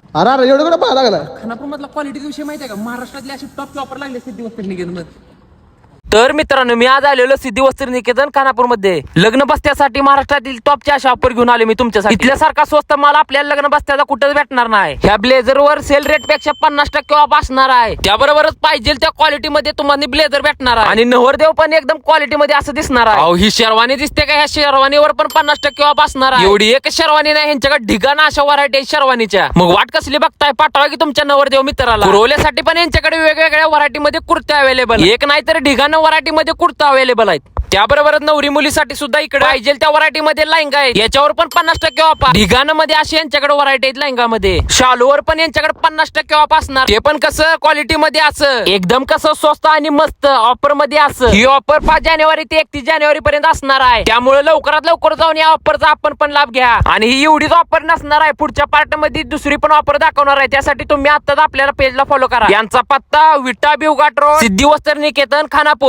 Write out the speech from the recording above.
अरे अरे एवढं कुठं पाहायला लागला? खानापूर मधला क्वालिटी विषय माहिती आहे का? महाराष्ट्रातले असे टॉपचे ऑफर लागले सिद्धी वस्त्र निकेतन. तर मित्रांनो, मी आज आलेलो सिद्धी वस्त्र निकेतन खानापूर मध्ये लग्न बस्त्यासाठी महाराष्ट्रातील टॉपच्या अशा ऑफर घेऊन आले मी तुमच्यासाठी. इथल्यासारखा स्वस्त माल आपल्याला लग्न बस्त्याचा कुठेच भेटणार नाही. ह्या ब्लेझर वर सेल रेट पेक्षा 50% ऑफ असणार आहे. त्याबरोबरच पाहिजे त्या क्वालिटी मध्ये तुम्हाला ब्लेझर भेटणार आहे आणि नवरदेव पण एकदम क्वालिटी मध्ये असं दिसणार आहे. अहो, ही शेरवानी दिसते का? ह्या शेरवानीवर पण 50% ऑफ असणार आहे. एवढी एक शेरवानी नाही, ह्यांच्याकडे ढिगाणा अशा व्हरायटी शेरवानीच्या. मग वाट कसली बघताय? पाठवा की तुमच्या नवरदेव मित्राला. पुरवल्यासाठी पण यांच्याकडे वेगवेगळ्या व्हरायटी मध्ये कुर्ते अवेलेबल. एक नाही तर ढिगाणा व्हरायटी मध्ये कुर्ता अवेलेबल आहेत. त्याबरोबरच नवरी मुलीसाठी सुद्धा इकडे पाहिजे त्या व्हरायटी मध्ये लेहंगा आहेत. याच्यावर पण 50% ऑफ. ढिगाण मध्ये अशी यांच्याकडे व्हरायटी आहेत लेहंगामध्ये. शालूवर पण यांच्याकडे 50% ऑफ असणार. ते पण कसं क्वालिटी मध्ये असं एकदम कसं स्वस्त आणि मस्त ऑफर मध्ये असं. ही ऑफर 5 जानेवारी ते 31 जानेवारी पर्यंत असणार आहे. त्यामुळे लवकरात लवकर जाऊन या ऑफरचा आपण पण लाभ घ्या. आणि ही एवढीच ऑफर नसणार आहे, पुढच्या पार्ट मध्ये दुसरी पण ऑफर दाखवणार आहे. त्यासाठी तुम्ही आताच आपल्याला पेजला फॉलो करा. यांचा पत्ता विटा बिवघाट रोड, सिद्धी वस्त्र निकेतन, खानापूर.